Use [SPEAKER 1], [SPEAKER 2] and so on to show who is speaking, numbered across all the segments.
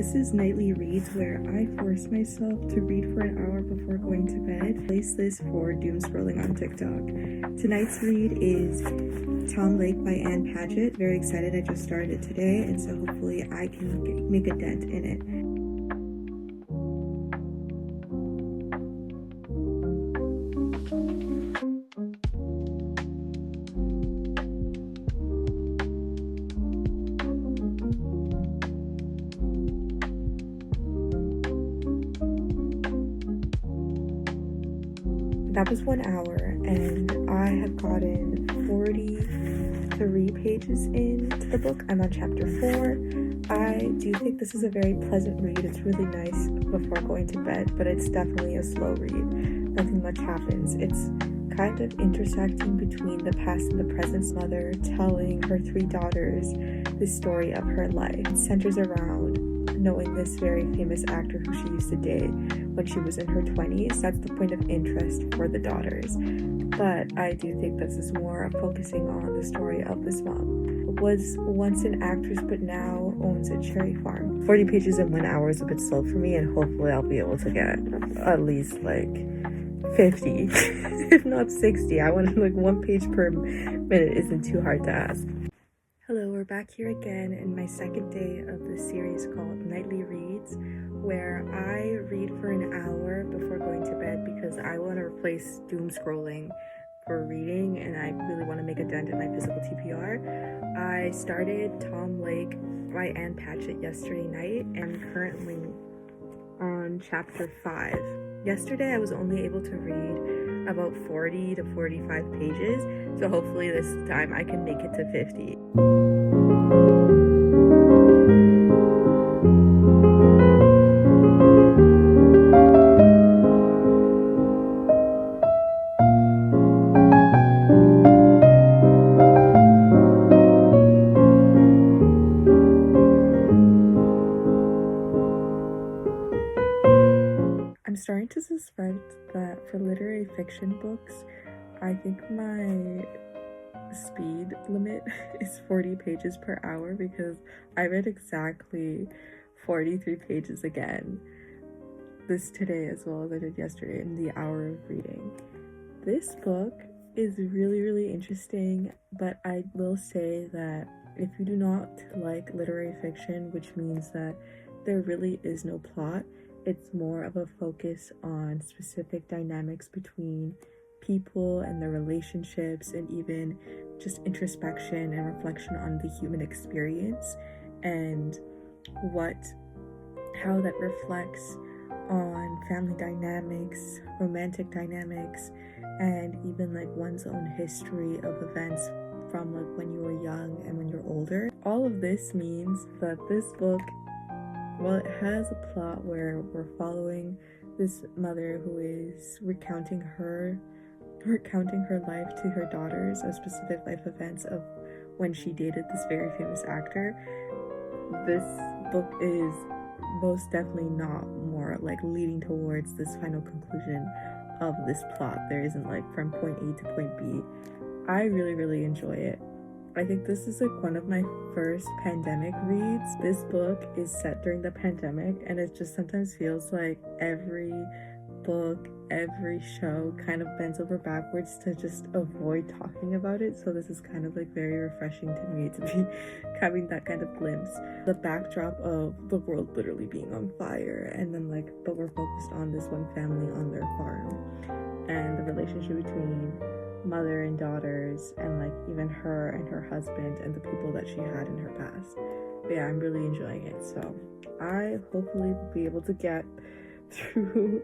[SPEAKER 1] This is Nightly Reads, where I force myself to read for an hour before going to bed. Place this for doom scrolling on TikTok. Tonight's read is Tom Lake by Ann Patchett. Very excited, I just started it today, and so hopefully I can make a dent in it. That was 1 hour, and I have gotten 43 pages into the book. I'm on chapter 4. I do think this is a very pleasant read. It's really nice before going to bed, but it's definitely a slow read. Nothing much happens. It's kind of intersecting between the past and the present's mother telling her 3 daughters the story of her life. It centers around knowing this very famous actor who she used to date when she was in her 20s. That's the point of interest for the daughters. But I do think this is more focusing on the story of this mom. Was once an actress but now owns a cherry farm. 40 pages in 1 hour is a bit slow for me, and hopefully I'll be able to get at least like 50, if not 60. I want like 1 page per minute isn't too hard to ask. Hello, we're back here again in my second day of this series called Nightly Reads, where I read for an hour before going to bed because I want to replace doom scrolling for reading, and I really want to make a dent in my physical TPR. I started Tom Lake by Ann Patchett yesterday night, and I'm currently on chapter 5. Yesterday I was only able to read about 40 to 45 pages, so hopefully this time I can make it to 50. I'm starting to suspect that for literary fiction books, I think my speed limit is 40 pages per hour, because I read exactly 43 pages again this today as well as I did yesterday in the hour of reading. This book is really interesting, but I will say that if you do not like literary fiction, which means that there really is no plot, it's more of a focus on specific dynamics between people and their relationships, and even just introspection and reflection on the human experience, and how that reflects on family dynamics, romantic dynamics, and even like one's own history of events from like when you were young and when you're older. All of this means that this book, well, it has a plot where we're following this mother who is recounting her life to her daughters, of specific life events of when she dated this very famous actor. This book is most definitely not more like leading towards this final conclusion of this plot. There isn't like from point A to point B. I really enjoy it. I think this is like one of my first pandemic reads. This book is set during the pandemic, and it just sometimes feels like every book, every show kind of bends over backwards to just avoid talking about it. So this is kind of like very refreshing to me to be having that kind of glimpse. The backdrop of the world literally being on fire, and then like, but we're focused on this one family on their farm, and the relationship between mother and daughters, and like even her and her husband and the people that she had in her past. But yeah, I'm really enjoying it, so I hopefully will be able to get through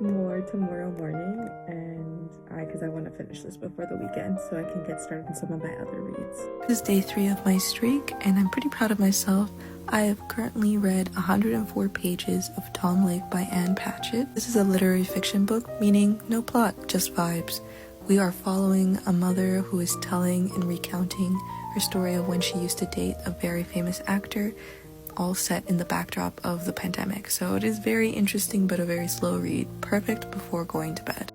[SPEAKER 1] more tomorrow morning, and because I want to finish this before the weekend so I can get started on some of my other reads. This is day 3 of my streak, and I'm pretty proud of myself. I have currently read 104 pages of Tom Lake by Ann Patchett. This is a literary fiction book, meaning no plot, just vibes. We are following a mother who is telling and recounting her story of when she used to date a very famous actor, all set in the backdrop of the pandemic. So it is very interesting, but a very slow read, perfect before going to bed.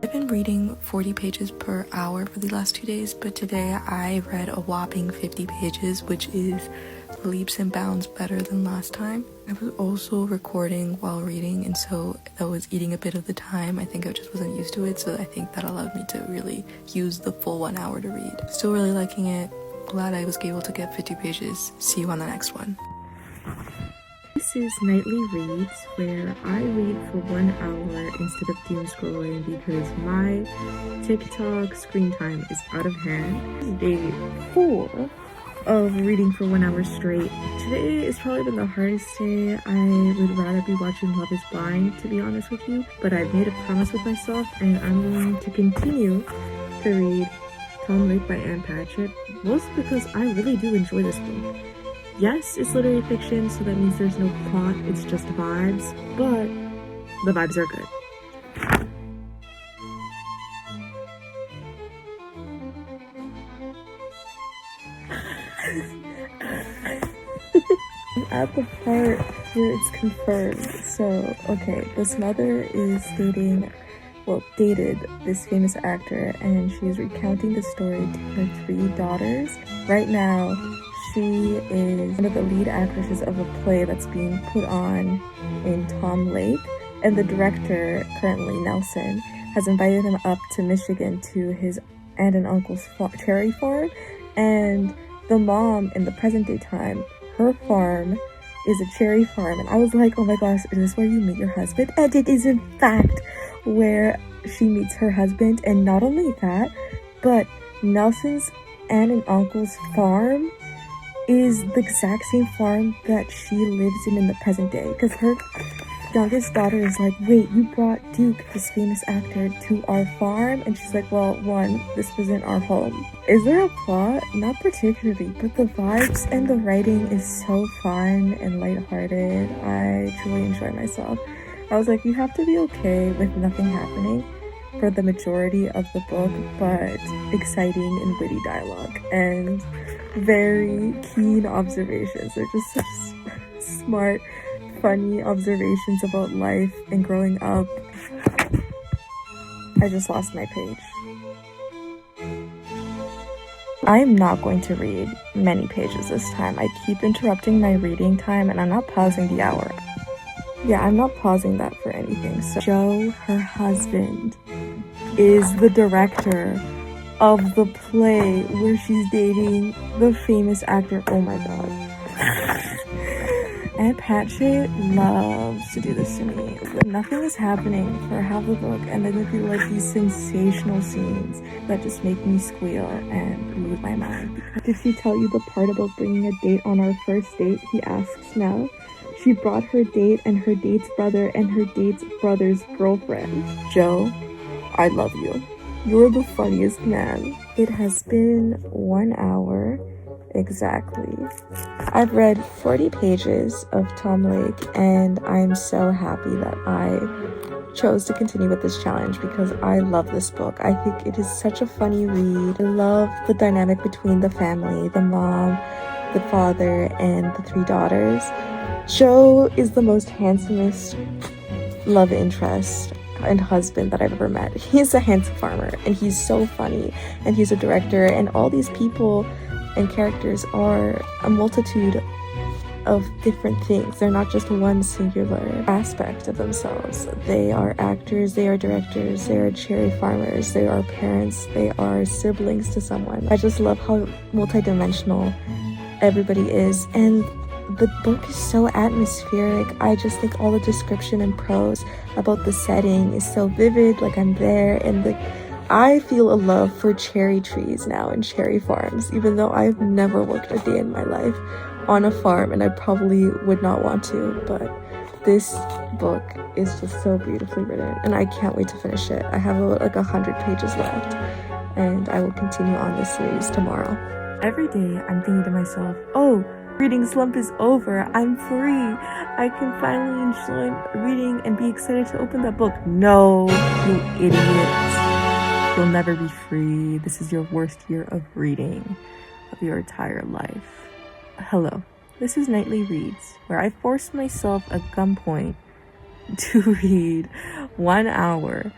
[SPEAKER 1] I've been reading 40 pages per hour for the last 2 days, but today I read a whopping 50 pages, which is leaps and bounds better than last time. I was also recording while reading, and so that was eating a bit of the time. I think I just wasn't used to it, so I think that allowed me to really use the full 1 hour to read. Still really liking it. Glad I was able to get 50 pages. See you on the next one. This is Nightly Reads, where I read for 1 hour instead of doom scrolling because my TikTok screen time is out of hand. Day 4 of reading for 1 hour straight. Today has probably been the hardest day. I would rather be watching Love is Blind, to be honest with you, but I've made a promise with myself and I'm going to continue to read Tom Lake by Anne Patchett, mostly because I really do enjoy this book. Yes, it's literary fiction, so that means there's no plot, it's just vibes, but the vibes are good. I'm at the part where it's confirmed. So, okay, this mother is dated this famous actor, and she's recounting the story to her 3 daughters. Right now, she is one of the lead actresses of a play that's being put on in Tom Lake, and the director, currently Nelson, has invited him up to Michigan to his aunt and uncle's cherry farm, and the mom in the present day time, her farm is a cherry farm, and I was like, oh my gosh, is this where you meet your husband? And it is in fact where she meets her husband, and not only that, but Nelson's aunt and uncle's farm is the exact same farm that she lives in the present day, because her youngest daughter is like, wait, you brought Duke, this famous actor, to our farm? And she's like, well, one, this wasn't our home. Is there a plot? Not particularly, but the vibes and the writing is so fun and lighthearted. I truly enjoy myself. I was like, you have to be okay with nothing happening for the majority of the book, but exciting and witty dialogue and very keen observations. They're just such smart, funny observations about life and growing up. I just lost my page. I am not going to read many pages this time. I keep interrupting my reading time, and I'm not pausing the hour. Yeah, I'm not pausing that for anything. So Joe, her husband, is the director of the play where she's dating the famous actor. Oh my god. Anne Patchett loves to do this to me. Nothing is happening for half the book, and then there be like these sensational scenes that just make me squeal and lose my mind. Did she tell you the part about bringing a date on our first date? He asks now. She brought her date and her date's brother and her date's brother's girlfriend. Joe, I love you. You're the funniest man. It has been 1 hour exactly. I've read 40 pages of Tom Lake, and I'm so happy that I chose to continue with this challenge because I love this book. I think it is such a funny read. I love the dynamic between the family, the mom, the father, and the 3 daughters. Joe is the most handsomest love interest and husband that I've ever met. He's a handsome farmer, and he's so funny, and he's a director, and all these people and characters are a multitude of different things. They're not just one singular aspect of themselves. They are actors, they are directors, they are cherry farmers, they are parents, they are siblings to someone. I just love how multidimensional everybody is, and the book is so atmospheric. I just think all the description and prose about the setting is so vivid, like I'm there, and I feel a love for cherry trees now and cherry farms, even though I've never worked a day in my life on a farm, and I probably would not want to, but this book is just so beautifully written, and I can't wait to finish it. I have like 100 pages left, and I will continue on this series tomorrow. Every day I'm thinking to myself, oh, reading slump is over. I'm free. I can finally enjoy reading and be excited to open that book. No, you idiot. You'll never be free. This is your worst year of reading of your entire life. Hello, this is Nightly Reads, where I force myself at gunpoint to read 1 hour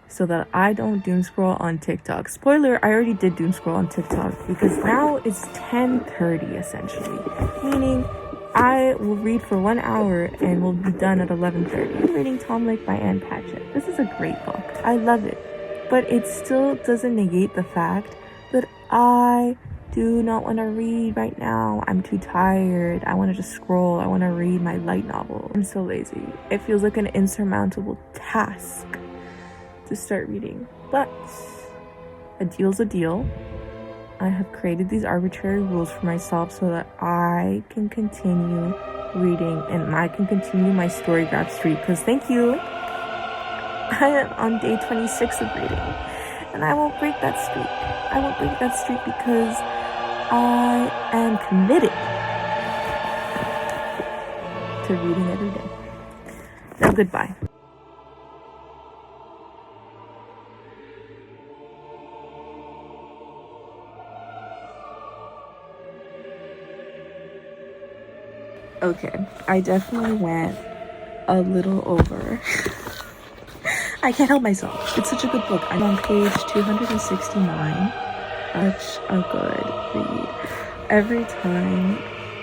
[SPEAKER 1] so that I don't doom scroll on TikTok. Spoiler, I already did doom scroll on TikTok because now it's 10:30 essentially, meaning I will read for 1 hour and will be done at 11:30. I'm reading Tom Lake by Ann Patchett. This is a great book. I love it. But it still doesn't negate the fact that I do not want to read right now. I'm too tired. I want to just scroll. I want to read my light novel. I'm so lazy. It feels like an insurmountable task to start reading. But a deal's a deal. I have created these arbitrary rules for myself so that I can continue reading and I can continue my story grab streak. Because thank you, I am on day 26 of reading. And I won't break that streak. I won't break that streak because I am committed to reading every day. Now goodbye. Okay, I definitely went a little over. I can't help myself. It's such a good book. I'm on page 269. Such a good read. Every time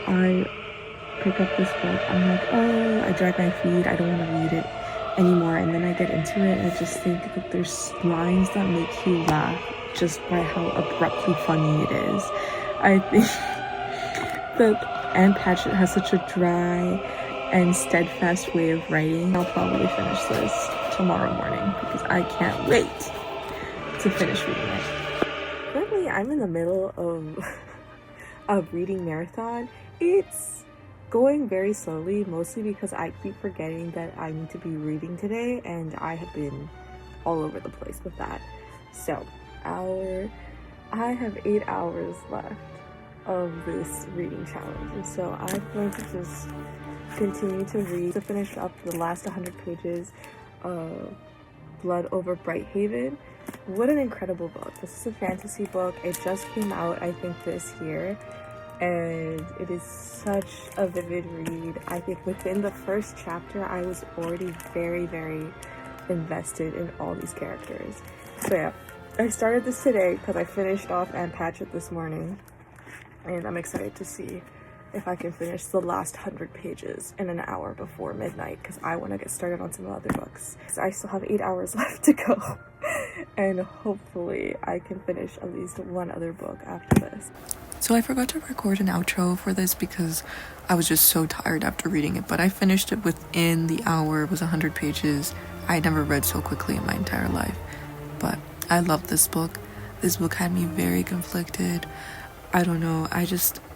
[SPEAKER 1] I pick up this book, I'm like, oh, I drag my feet. I don't want to read it anymore. And then I get into it and I just think that there's lines that make you laugh just by how abruptly funny it is. I think that Ann Patchett has such a dry and steadfast way of writing. I'll probably finish this tomorrow morning because I can't wait to finish reading it. Currently, I'm in the middle of a reading marathon. It's going very slowly, mostly because I keep forgetting that I need to be reading today, and I have been all over the place with that. So, I have 8 hours left of this reading challenge, and so I'm going to just continue to read to finish up the last 100 pages of Blood Over Brighthaven. What an incredible book. This is a fantasy book. It just came out, I think, this year, and it is such a vivid read. I think within the first chapter I was already very, very invested in all these characters. So yeah, I started this today because I finished off Ann Patchett this morning, and I'm excited to see if I can finish the last 100 pages in an hour before midnight because I want to get started on some other books. So I still have 8 hours left to go, and hopefully I can finish at least one other book after this. So I forgot to record an outro for this because I was just so tired after reading it, but I finished it within the hour. It was 100 pages. I never read so quickly in my entire life, but I love this book. This book had me very conflicted. I don't know,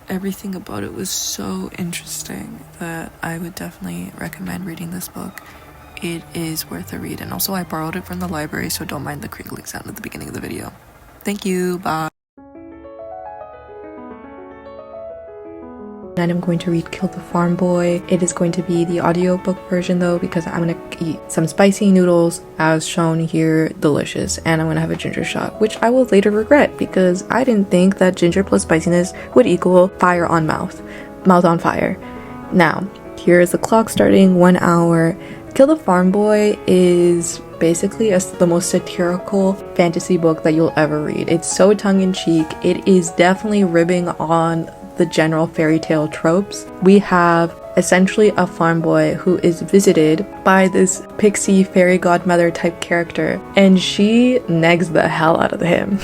[SPEAKER 1] everything about it was so interesting that I would definitely recommend reading this book. It is worth a read, and also I borrowed it from the library, so don't mind the crinkling sound at the beginning of the video. Thank you, bye. And I'm going to read Kill the Farm Boy. It is going to be the audiobook version though, because I'm going to eat some spicy noodles as shown here, delicious, and I'm going to have a ginger shot, which I will later regret because I didn't think that ginger plus spiciness would equal fire on mouth on fire. Now, here is the clock starting, 1 hour. Kill the Farm Boy is basically the most satirical fantasy book that you'll ever read. It's so tongue-in-cheek. It is definitely ribbing on the general fairy tale tropes. We have essentially a farm boy who is visited by this pixie fairy godmother type character, and she negs the hell out of him.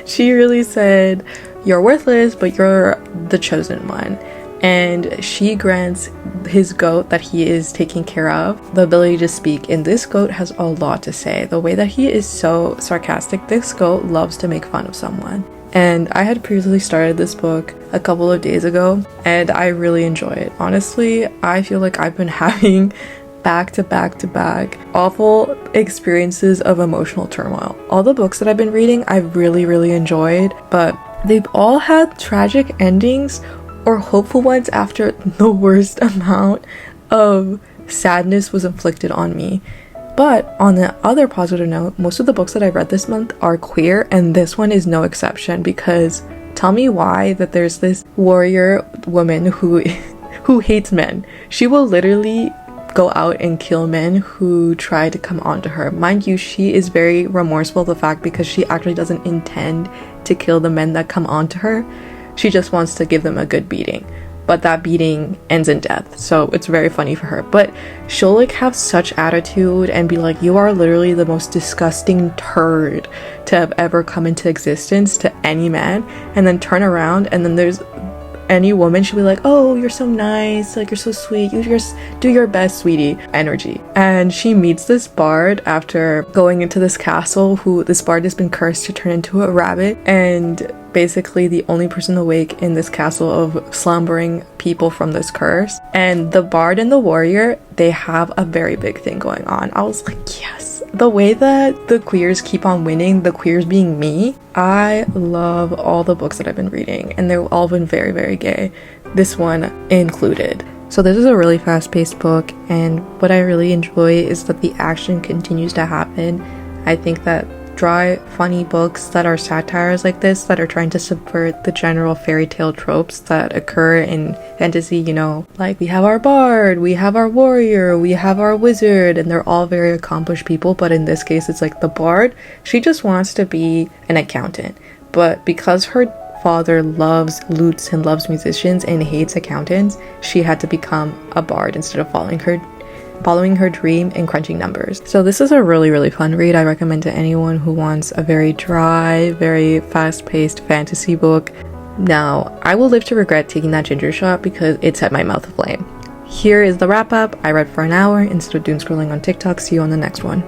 [SPEAKER 1] She really said, "You're worthless, but you're the chosen one." And she grants his goat that he is taking care of the ability to speak, and this goat has a lot to say. The way that he is so sarcastic, this goat loves to make fun of someone. And I had previously started this book a couple of days ago, and I really enjoy it. Honestly, I feel like I've been having back to back awful experiences of emotional turmoil. All the books that I've been reading, I've really enjoyed, but they've all had tragic endings or hopeful ones after the worst amount of sadness was inflicted on me. But on the other positive note, most of the books that I read this month are queer, and this one is no exception, because tell me why that there's this warrior woman who hates men. She will literally
[SPEAKER 2] go out and kill men who try to come onto her. Mind you, she is very remorseful of the fact because she actually doesn't intend to kill the men that come onto her. She just wants to give them a good beating. But that beating ends in death, so it's very funny for her. But she'll like have such attitude and be like, you are literally the most disgusting turd to have ever come into existence to any man, and then turn around and then there's any woman, she'll be like, oh, you're so nice, like you're so sweet, you just do your best, sweetie energy. And she meets this bard after going into this castle, who this bard has been cursed to turn into a rabbit, and basically the only person awake in this castle of slumbering people from this curse. And the bard and the warrior, they have a very big thing going on. I was like, yes, the way that the queers keep on winning, the queers being me. I love all the books that I've been reading, and they've all been very, very gay, this one included. So this is a really fast-paced book, and what I really enjoy is that the action continues to happen. I think that dry, funny books that are satires like this, that are trying to subvert the general fairy tale tropes that occur in fantasy, you know, like we have our bard, we have our warrior, we have our wizard, and they're all very accomplished people. But in this case, it's like the bard, she just wants to be an accountant, but because her father loves lutes and loves musicians and hates accountants, she had to become a bard instead of following her dream and crunching numbers. So this is a really, really fun read. I recommend to anyone who wants a very dry, very fast-paced fantasy book. Now, I will live to regret taking that ginger shot because it set my mouth aflame. Here is the wrap up. I read for an hour instead of doom scrolling on TikTok. See you on the next one.